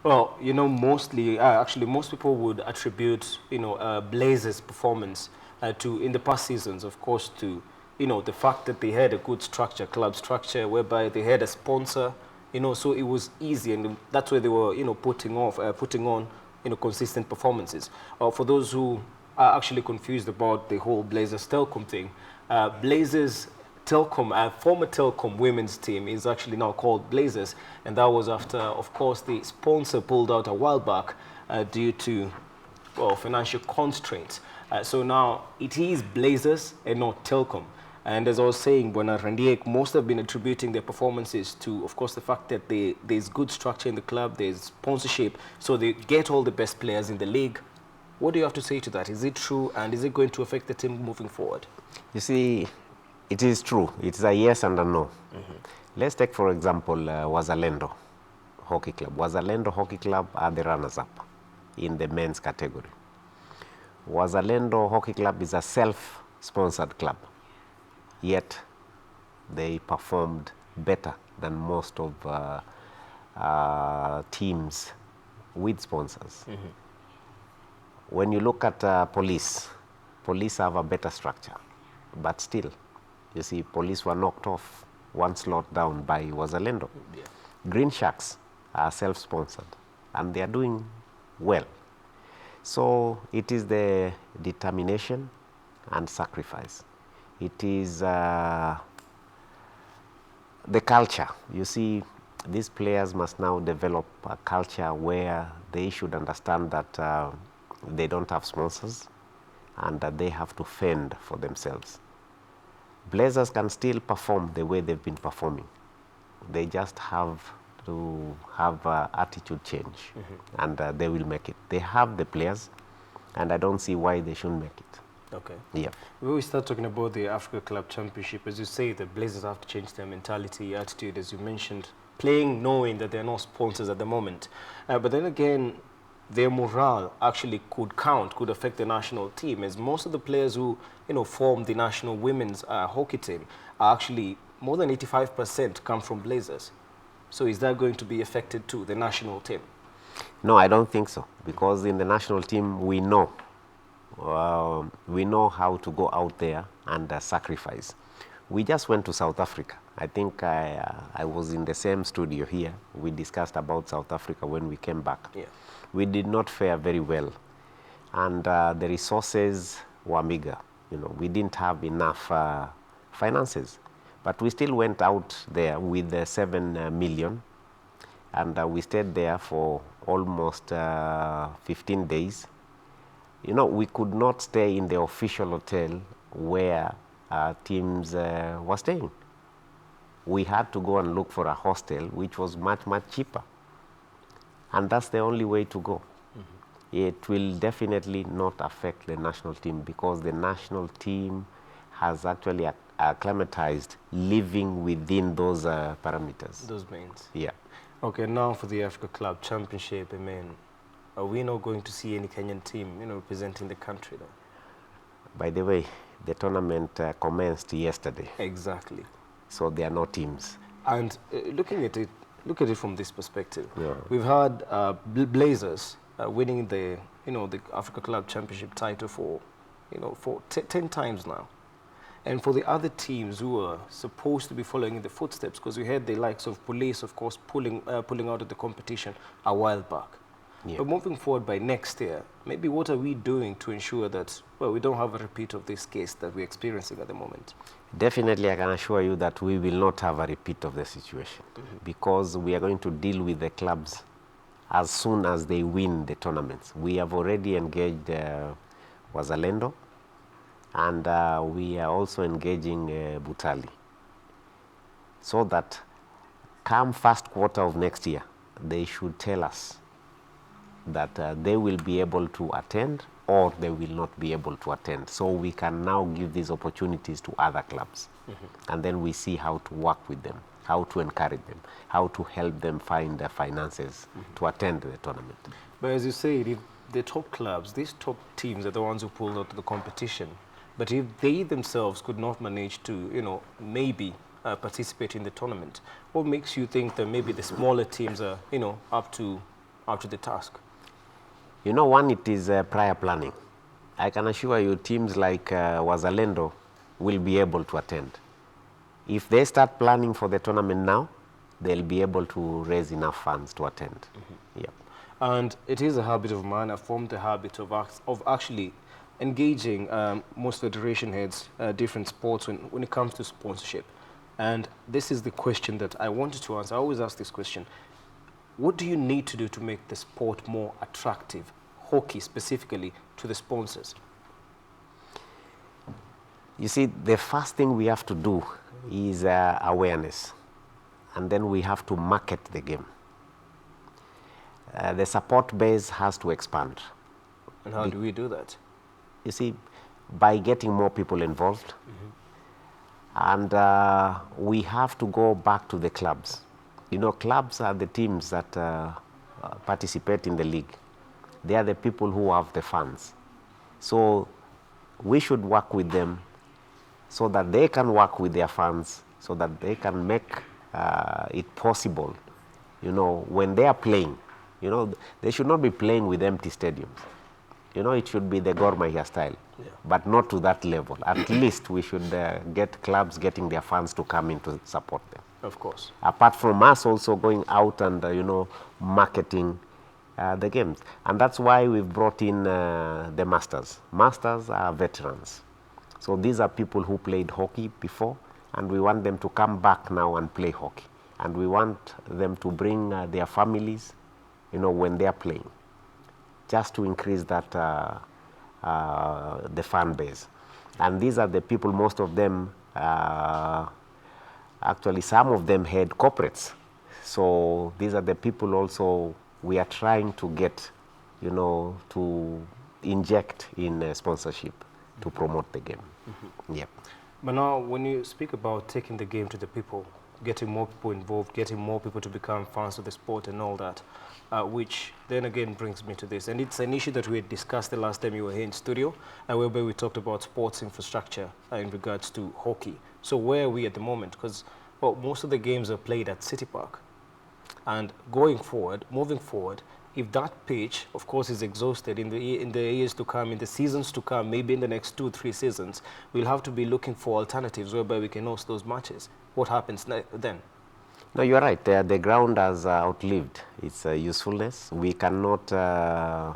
Well, mostly, actually, most people would attribute, Blazers' performance to, in the past seasons, of course, to, the fact that they had a good structure, club structure, whereby they had a sponsor, so it was easy, and that's where they were, putting on, consistent performances. For those who are actually confused about the whole Blazers Telcom thing, Blazers Telcom, former Telcom women's team is actually now called Blazers, and that was after, of course, the sponsor pulled out a while back due to, well, financial constraints. So now it is Blazers and not Telcom. And as I was saying, Bwana Randiek, most have been attributing their performances to, of course, the fact that there's good structure in the club, there's sponsorship, so they get all the best players in the league. What do you have to say to that? Is it true, and is it going to affect the team moving forward? You see, it is true. It's a yes and a no. Let's take, for example, Wazalendo Hockey Club. Wazalendo Hockey Club are the runners-up in the men's category. Wazalendo Hockey Club is a self-sponsored club, yet they performed better than most of teams with sponsors. When you look at police have a better structure, but still, you see, police were knocked off one slot down by Wazalendo. Yeah. Green Sharks are self-sponsored, and they are doing well. So it is the determination and sacrifice. It is the culture. You see, these players must now develop a culture where they should understand that they don't have sponsors and that they have to fend for themselves. Blazers can still perform the way they've been performing. They just have to have attitude change, and they will make it. They have the players, and I don't see why they shouldn't make it. Okay. Yeah. When we start talking about the Africa Club Championship, as you say, the Blazers have to change their mentality, attitude, as you mentioned, playing knowing that they're not sponsors at the moment. But then again, their morale actually could affect the national team, as most of the players who form the national women's hockey team are actually more than 85% come from Blazers. So is that going to be affected too, the national team? No, I don't think so, because in the national team we know how to go out there and sacrifice. We just went to South Africa. I think I was in the same studio here. We discussed about South Africa when we came back. Yeah. We did not fare very well, and the resources were meager. We didn't have enough finances, but we still went out there with 7 million, and we stayed there for almost 15 days. We could not stay in the official hotel where teams were staying. We had to go and look for a hostel, which was much, much cheaper. And that's the only way to go. It will definitely not affect the national team, because the national team has actually acclimatized living within those parameters. Those means. Yeah. Okay, now for the Africa Club Championship, are we not going to see any Kenyan team, representing the country though? By the way, the tournament commenced yesterday. Exactly. So there are no teams. And look at it from this perspective. Yeah. We've had Blazers winning the Africa Club Championship title for 10 times now, and for the other teams who are supposed to be following in the footsteps, because we had the likes of Police, of course, pulling out of the competition a while back. Yeah. But moving forward by next year, maybe what are we doing to ensure that, well, we don't have a repeat of this case that we're experiencing at the moment? Definitely, I can assure you that we will not have a repeat of the situation, because we are going to deal with the clubs as soon as they win the tournaments. We have already engaged Wazalendo, and we are also engaging Butali, so that come first quarter of next year, they should tell us that they will be able to attend or they will not be able to attend. So we can now give these opportunities to other clubs. And then we see how to work with them, how to encourage them, how to help them find the finances to attend the tournament. But as you say, the top clubs, these top teams are the ones who pulled out of the competition. But if they themselves could not manage to, maybe participate in the tournament, what makes you think that maybe the smaller teams are, up to up to the task? You know, one, it is prior planning. I can assure you teams like Wazalendo will be able to attend. If they start planning for the tournament now, they'll be able to raise enough funds to attend. Yep. And it is a habit of mine. I formed the habit of actually engaging most federation heads, different sports when it comes to sponsorship. And this is the question that I wanted to answer. I always ask this question. What do you need to do to make the sport more attractive, hockey specifically, to the sponsors? You see, the first thing we have to do is awareness. And then we have to market the game. The support base has to expand. And how do we do that? You see, by getting more people involved. And we have to go back to the clubs. You know, clubs are the teams that participate in the league. They are the people who have the funds. So we should work with them so that they can work with their funds, so that they can make it possible, you know, when they are playing. You know, they should not be playing with empty stadiums. You know, it should be the Gor Mahia style, but not to that level. At least we should get clubs getting their funds to come in to support them. Of course. Apart from us also going out and, you know, marketing the games. And that's why we've brought in the masters. Masters are veterans. So these are people who played hockey before, and we want them to come back now and play hockey. And we want them to bring their families, you know, when they are playing, just to increase that the fan base. And these are the people, most of them, actually some of them had corporates. So these are the people also we are trying to get, you know, to inject in sponsorship to promote the game. Yep. But now when you speak about taking the game to the people, getting more people involved, getting more people to become fans of the sport and all that, which then again brings me to this. And it's an issue that we had discussed the last time you were here in studio, whereby we talked about sports infrastructure in regards to hockey. So where are we at the moment? Because well, most of the games are played at City Park. And going forward, moving forward, if that pitch, of course, is exhausted in the years to come, in the seasons to come, maybe in the next 2-3 seasons, we'll have to be looking for alternatives whereby we can host those matches. What happens then? No, you're right. The ground has outlived its usefulness. We cannot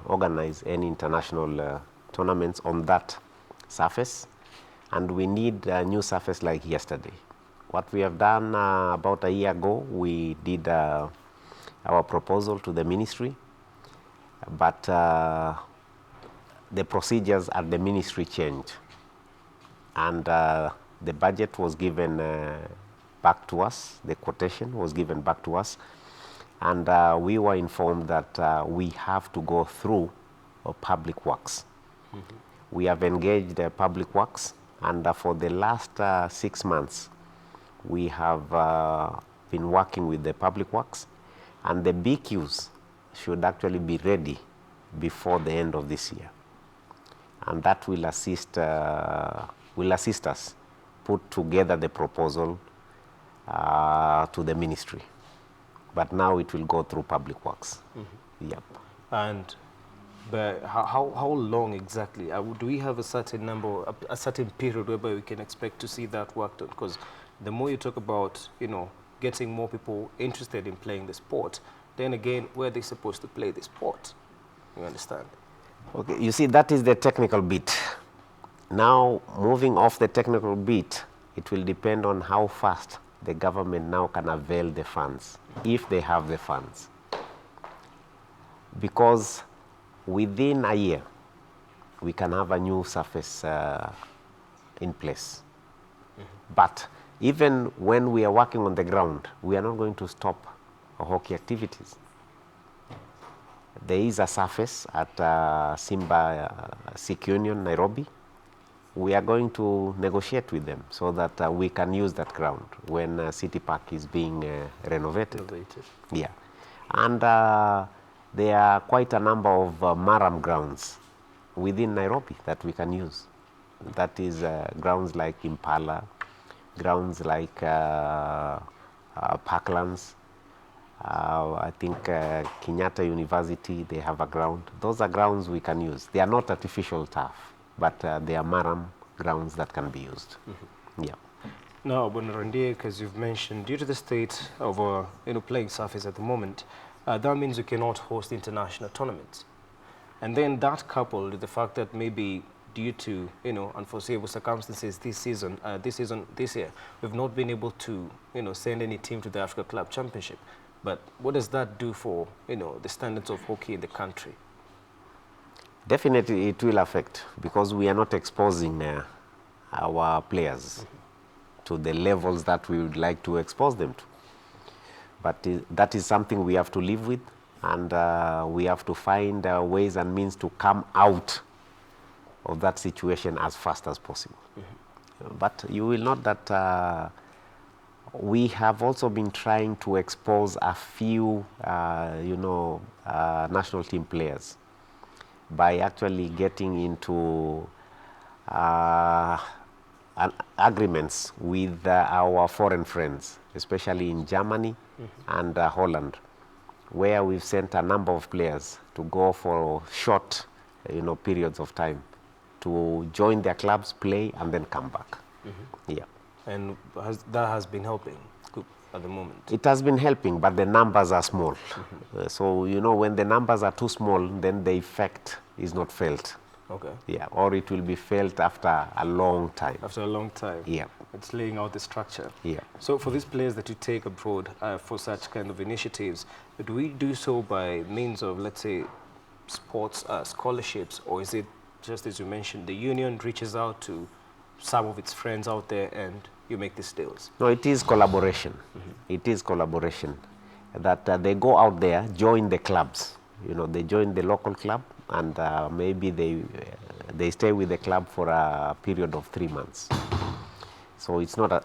organize any international tournaments on that surface, and we need a new surface like yesterday. What we have done about a year ago, we did our proposal to the ministry, but the procedures at the ministry changed, and the budget was given back to us, the quotation was given back to us, and we were informed that we have to go through public works. We have engaged public works, and for the last 6 months, we have been working with the public works, and the BQs should actually be ready before the end of this year. And that will assist us put together the proposal to the ministry. But now it will go through public works. Yep. And but how long exactly? Do we have a certain number, a certain period whereby we can expect to see that work done? Because the more you talk about, you know, getting more people interested in playing the sport, then again, where are they supposed to play the sport? You understand? Okay, you see, that is the technical bit. Now, moving off the technical bit, it will depend on how fast the government now can avail the funds, if they have the funds. Because within a year, we can have a new surface in place. But even when we are working on the ground, we are not going to stop hockey activities. There is a surface at Simba Sikh Union, Nairobi. We are going to negotiate with them so that we can use that ground when City Park is being renovated. Yeah. And there are quite a number of Maram grounds within Nairobi that we can use. That is grounds like Impala, grounds like Parklands, I think Kenyatta University, they have a ground. Those are grounds we can use. They are not artificial turf, but they are Maram grounds that can be used. Yeah. Now, Bonarandiek, as you've mentioned, due to the state of playing surface at the moment, that means you cannot host international tournaments. And then that coupled with the fact that maybe due to unforeseeable circumstances this year, we've not been able to send any team to the Africa Club Championship. But what does that do for the standards of hockey in the country? Definitely, it will affect because we are not exposing our players to the levels that we would like to expose them to. But that is something we have to live with, and we have to find ways and means to come out of that situation as fast as possible. But you will note that we have also been trying to expose a few, national team players by actually getting into agreements with our foreign friends, especially in Germany and Holland, where we've sent a number of players to go for short, periods of time to join their clubs, play, and then come back. Yeah. And that has been helping at the moment? It has been helping, but the numbers are small. So, when the numbers are too small, then the effect is not felt. Okay. Yeah, or it will be felt after a long time. After a long time? Yeah. It's laying out the structure. Yeah. So for these players that you take abroad for such kind of initiatives, do we do so by means of, let's say, sports scholarships, or is it just as you mentioned, the union reaches out to some of its friends out there and you make these deals? No, it is collaboration. It is collaboration. That they go out there, join the clubs. They join the local club, and maybe they stay with the club for a period of 3 months. So it's not a,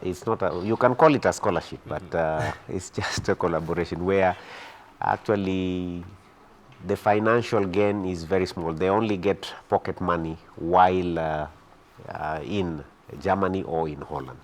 you can call it a scholarship, but it's just a collaboration where actually the financial gain is very small. They only get pocket money while in Germany or in Holland.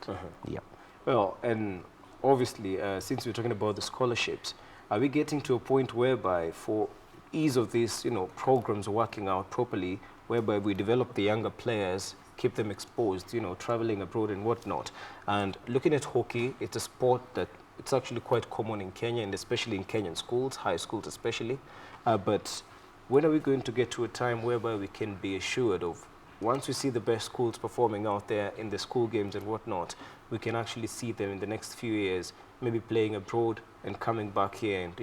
Yeah. Well, and obviously, since we're talking about the scholarships, are we getting to a point whereby, for ease of these, programs working out properly, whereby we develop the younger players, keep them exposed, traveling abroad and whatnot? And looking at hockey, it's a sport that it's actually quite common in Kenya, and especially in Kenyan schools, high schools especially. But when are we going to get to a time whereby we can be assured of, once we see the best schools performing out there in the school games and whatnot, we can actually see them in the next few years, maybe playing abroad and coming back here and,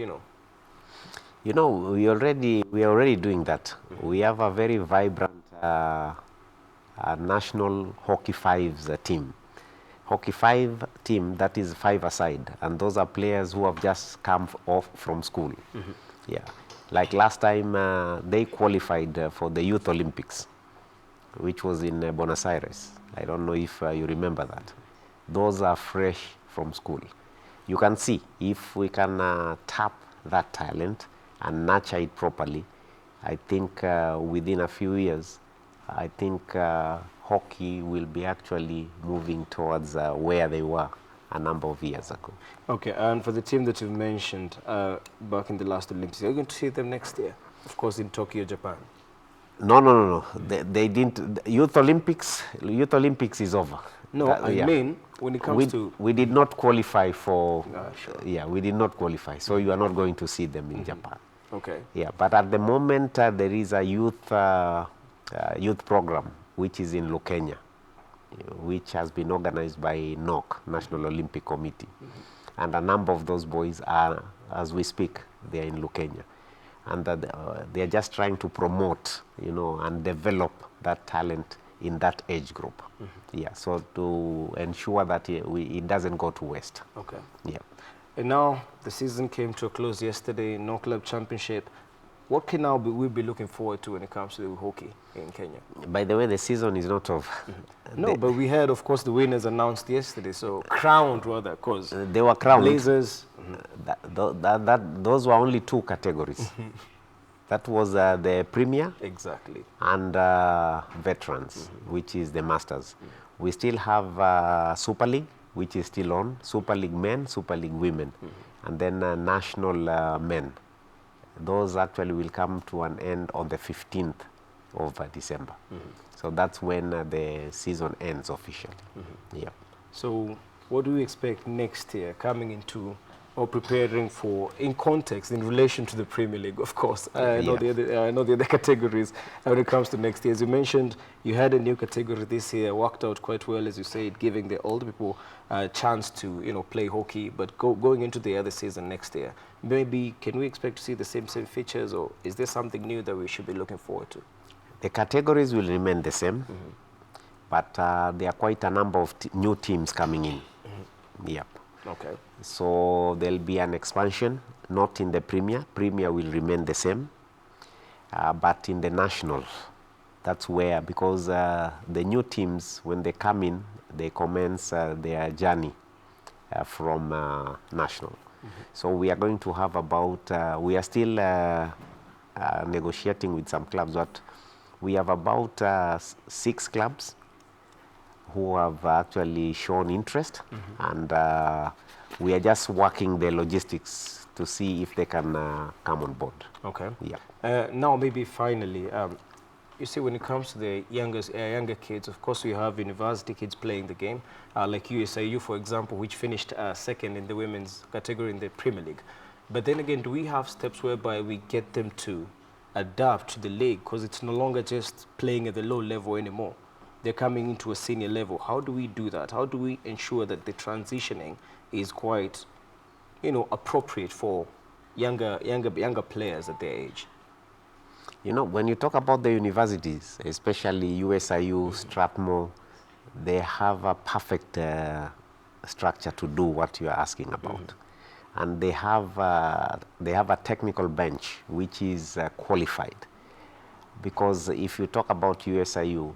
we are already doing that. We have a very vibrant national Hockey Fives team. Hockey Five team, that is 5-a-side, and those are players who have just come off from school. Yeah, like last time they qualified for the Youth Olympics, which was in Buenos Aires. I don't know if you remember that. Those are fresh from school. You can see if we can tap that talent and nurture it properly. I think within a few years, I think hockey will be actually moving towards where they were a number of years ago. Okay, and for the team that you've mentioned back in the last Olympics, are you going to see them next year? Of course, in Tokyo, Japan. No. They didn't. Youth Olympics is over. No, I mean, when it comes to... We did not qualify for... Sure. Yeah, we did not qualify. So you are not going to see them in Japan. Okay. Yeah, but at the moment, there is a youth program, which is in Kenya, which has been organized by NOC, National Olympic Committee. And a number of those boys are, as we speak, they are in Kenya. And they are just trying to promote, and develop that talent in that age group. Yeah, so to ensure that it doesn't go to waste. Okay. Yeah. And now the season came to a close yesterday, no club championship. What can now we be looking forward to when it comes to the hockey in Kenya? By the way, the season is not over. No, but we had, of course, the winners announced yesterday, so crowned rather, because they were crowned. Blazers. Those were only 2 categories. That was the Premier. Exactly. And Veterans, which is the Masters. We still have Super League, which is still on, Super League Men, Super League Women. And then national men. Those actually will come to an end on the 15th of December. So that's when the season ends officially. Yeah. So what do we expect next year coming into or preparing for in context in relation to the Premier League, of course? I know the other categories when it comes to next year. As you mentioned, you had a new category this year, worked out quite well, as you said, giving the older people a chance to play hockey. But going into the other season next year, maybe can we expect to see the same features, or is there something new that we should be looking forward to? The categories will remain the same, but there are quite a number of new teams coming in. Yep. Okay. So there'll be an expansion, not in the Premier. Premier will remain the same, but in the National. That's where, because the new teams, when they come in, they commence their journey from National. So we are going to have about, we are still negotiating with some clubs, but we have about 6 clubs who have actually shown interest, and we are just working the logistics to see if they can come on board. Okay. Yeah. Now, maybe finally, you see, when it comes to the younger kids, of course, we have university kids playing the game, like USIU, for example, which finished second in the women's category in the Premier League. But then again, do we have steps whereby we get them to adapt to the league? Because it's no longer just playing at the low level anymore. They're coming into a senior level. How do we do that? How do we ensure that the transitioning is quite, appropriate for younger players at their age? When you talk about the universities, especially USIU, Strathmore, they have a perfect structure to do what you are asking about. And they have a technical bench which is qualified. Because if you talk about USIU,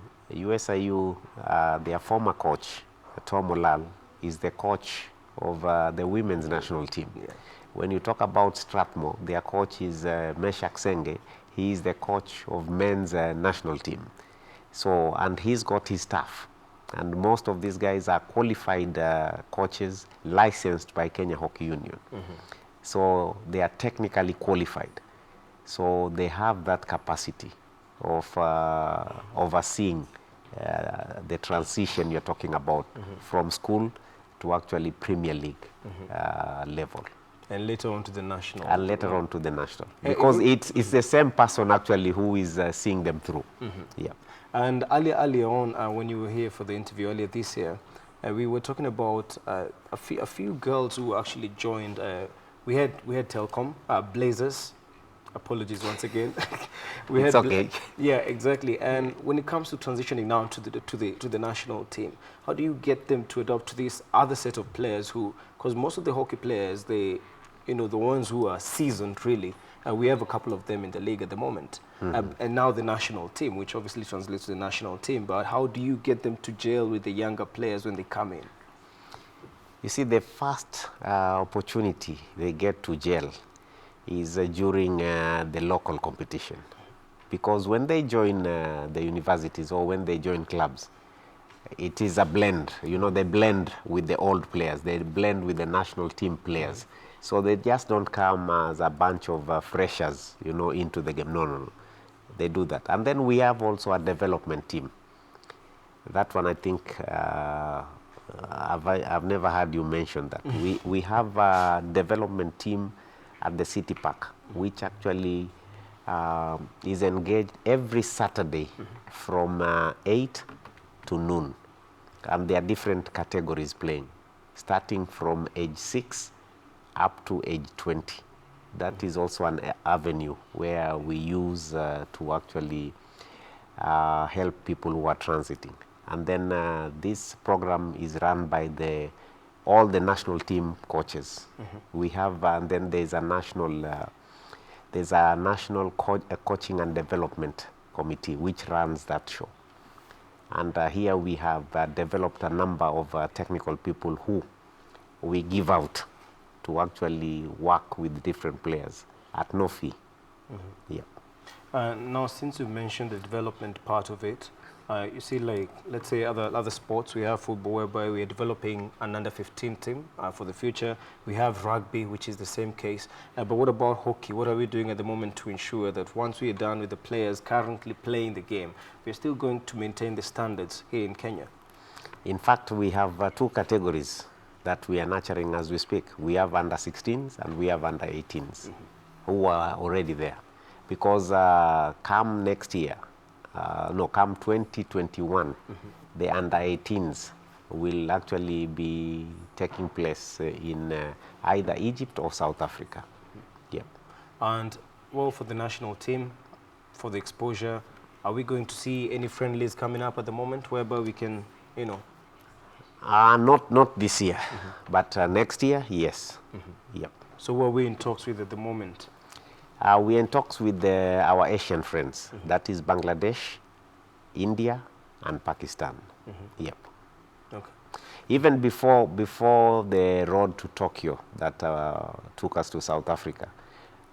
their former coach, Tom Olal, is the coach of the women's national team. Yeah. When you talk about Strathmore, their coach is Meshak Senge. He is the coach of men's national team. So, and he's got his staff. And most of these guys are qualified coaches licensed by Kenya Hockey Union. So they are technically qualified. So they have that capacity of overseeing the transition you're talking about from school to actually Premier League level. And later on to the national. And later on to the national. Because it's the same person actually who is seeing them through. Yeah. And earlier on, when you were here for the interview earlier this year, we were talking about a few girls who actually joined. We had Telcom, Blazers. Apologies once again. It's okay. Yeah, exactly. And when it comes to transitioning now to the national team, how do you get them to adopt to this other set of players who, because most of the hockey players, the ones who are seasoned really, we have a couple of them in the league at the moment, and now the national team, which obviously translates to the national team. But how do you get them to gel with the younger players when they come in? You see, the first opportunity they get to gel is during the local competition. Because when they join the universities or when they join clubs, it is a blend. They blend with the old players. They blend with the national team players. So they just don't come as a bunch of freshers, into the game. No. They do that. And then we have also a development team. That one, I think, I've never heard you mention that. We have a development team at the City Park, which actually is engaged every Saturday from 8 to noon. And there are different categories playing, starting from age 6 up to age 20. That is also an avenue where we use to actually help people who are transiting. And then this program is run by all the national team coaches. We have, and then there's a national coaching and development committee which runs that show. And here we have developed a number of technical people who we give out to actually work with different players at no fee. Yeah. Now, since you mentioned the development part of it, You see, like, let's say other sports, we have football whereby we are developing an under-15 team for the future. We have rugby, which is the same case. But what about hockey? What are we doing at the moment to ensure that once we are done with the players currently playing the game, we're still going to maintain the standards here in Kenya? In fact, we have two categories that we are nurturing as we speak. We have under-16s and we have under-18s who are already there. Because come next year, come 2021, the under-18s will actually be taking place in either Egypt or South Africa. Yep. And, well, for the national team, for the exposure, are we going to see any friendlies coming up at the moment whereby we can, you know? Not this year, but next year, yes. Yep. So who are we in talks with at the moment? We're in talks with our Asian friends. That is Bangladesh, India, and Pakistan. Yep. Okay. Even before the road to Tokyo that took us to South Africa,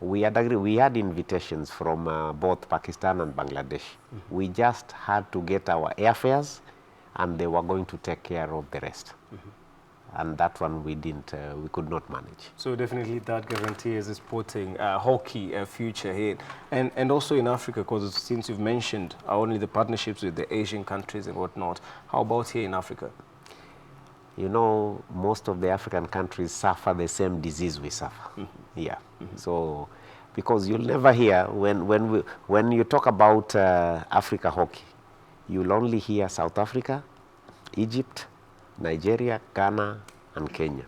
we had invitations from both Pakistan and Bangladesh. We just had to get our airfares, and they were going to take care of the rest. And that one we could not manage. So definitely that guarantees a sporting hockey future here. And also in Africa, because since you've mentioned only the partnerships with the Asian countries and whatnot, how about here in Africa? You know, most of the African countries suffer the same disease we suffer. Yeah. So, because you'll never hear, when you talk about Africa hockey, you'll only hear South Africa, Egypt, Nigeria, Ghana, and Kenya.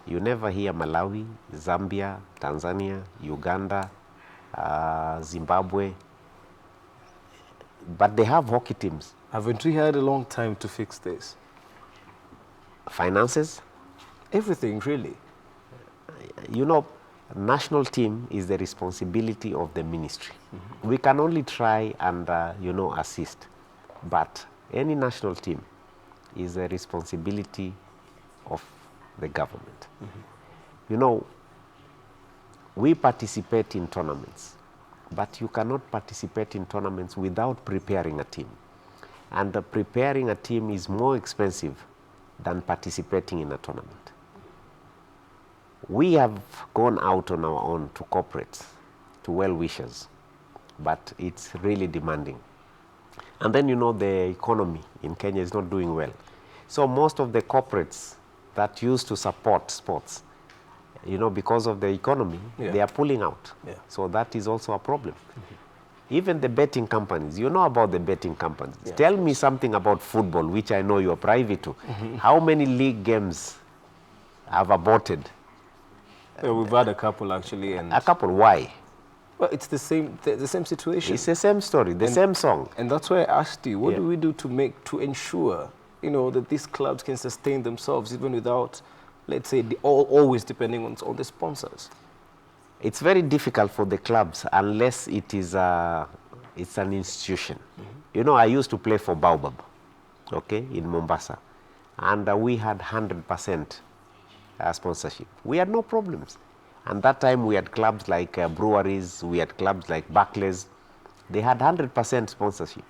You never hear Malawi, Zambia, Tanzania, Uganda, Zimbabwe. But they have hockey teams. Haven't we had a long time to fix this? Finances? Everything, really. You know, national team is the responsibility of the ministry. We can only try and, assist. But any national team is a responsibility of the government. You know, we participate in tournaments, but you cannot participate in tournaments without preparing a team. And preparing a team is more expensive than participating in a tournament. We have gone out on our own to corporates, to well-wishers, but it's really demanding. And then, you know, the economy in Kenya is not doing well. So most of the corporates that used to support sports, you know, because of the economy, they are pulling out. So that is also a problem. Even the betting companies, you know about the betting companies. Tell me something about football, which I know you are privy to. How many league games have aborted? We've had a couple, actually. And a couple, why? Well, it's the same situation. It's the same story, the same song. And that's why I asked you, what do we do to ensure, you know, that these clubs can sustain themselves even without, let's say, always depending on the sponsors? It's very difficult for the clubs unless it's an institution. You know, I used to play for Baobab, okay, in Mombasa. And we had 100% sponsorship. We had no problems. And that time we had clubs like breweries, we had clubs like Barclays. They had 100% sponsorship.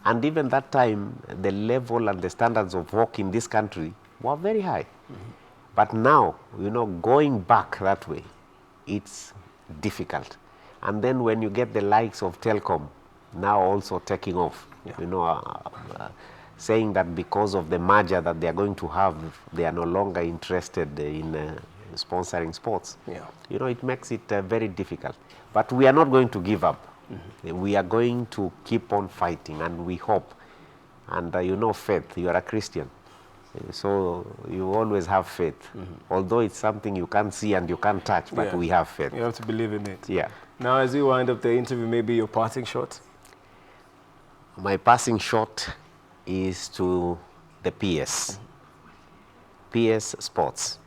And even that time, the level and the standards of hockey in this country were very high. But now, you know, going back that way, it's difficult. And then when you get the likes of Telkom now also taking off, you know, saying that because of the merger that they are going to have, they are no longer interested in sponsoring sports. You know, it makes it very difficult. But we are not going to give up. We are going to keep on fighting, and we hope. And you know, faith, you are a Christian. So you always have faith. Although it's something you can't see and you can't touch, but we have faith. You have to believe in it. Yeah. Now, as we wind up the interview, maybe your parting shot? My passing shot is to the PS. PS Sports.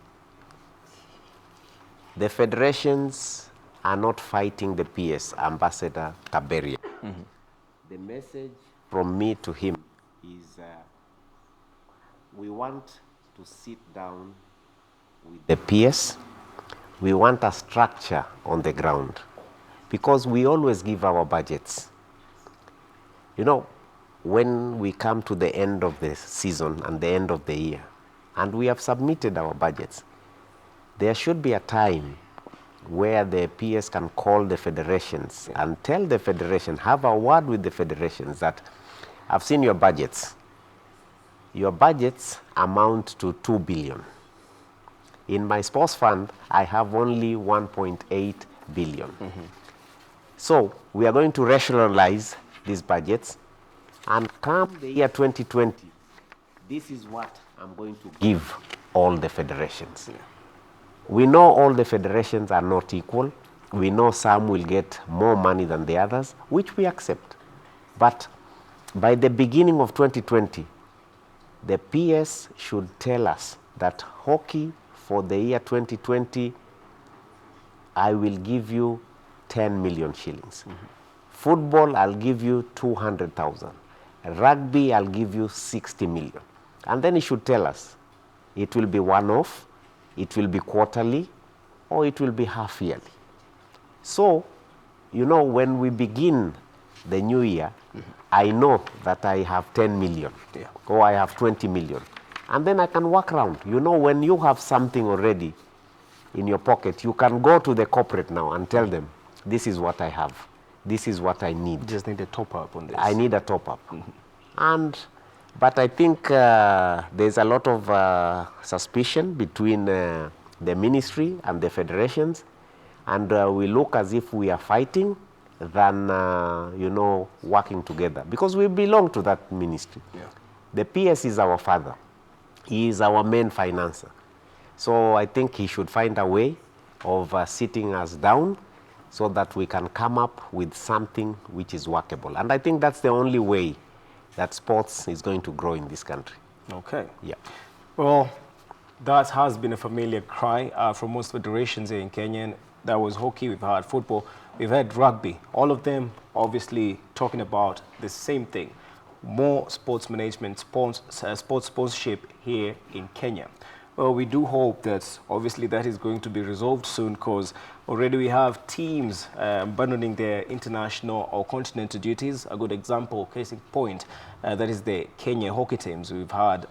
The federations are not fighting the PS, Ambassador Taberia. The message from me to him is we want to sit down with the PS. We want a structure on the ground because we always give our budgets. You know, when we come to the end of the season and the end of the year, and we have submitted our budgets, there should be a time where the PS can call the federations and tell the federation, have a word with the federations that I've seen your budgets. Your budgets amount to 2 billion. In my sports fund, I have only 1.8 billion. So we are going to rationalize these budgets, and come the year 2020, this is what I'm going to give all the federations. We know all the federations are not equal. We know some will get more money than the others, which we accept. But by the beginning of 2020, the PS should tell us that hockey for the year 2020, I will give you 10 million shillings. Football, I'll give you 200,000. Rugby, I'll give you 60 million. And then he should tell us, it will be one-off, it will be quarterly, or it will be half-yearly. So, you know, when we begin the new year, I know that I have 10 million, or I have 20 million. And then I can work around. You know, when you have something already in your pocket, you can go to the corporate now and tell them, this is what I have. This is what I need. You just need a top-up on this. I need a top-up. But I think there's a lot of suspicion between the ministry and the federations, and we look as if we are fighting than, you know, working together, because we belong to that ministry. The PS is our father. He is our main financer. So I think he should find a way of sitting us down so that we can come up with something which is workable. And I think that's the only way that sports is going to grow in this country. Okay. Yeah. Well, that has been a familiar cry from most federations here in Kenya. That was hockey, we've had football, we've had rugby. All of them obviously talking about the same thing. More sports management, sports sponsorship here in Kenya. Well, we do hope that obviously that is going to be resolved soon, because already we have teams abandoning their international or continental duties. A good example, case in point, that is the Kenya hockey teams. We've had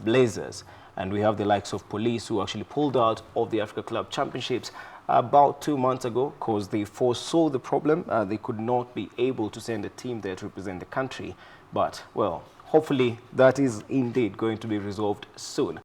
Blazers, and we have the likes of Police, who actually pulled out of the Africa Club Championships about 2 months ago because they foresaw the problem. They could not be able to send a team there to represent the country. But, well, hopefully that is indeed going to be resolved soon.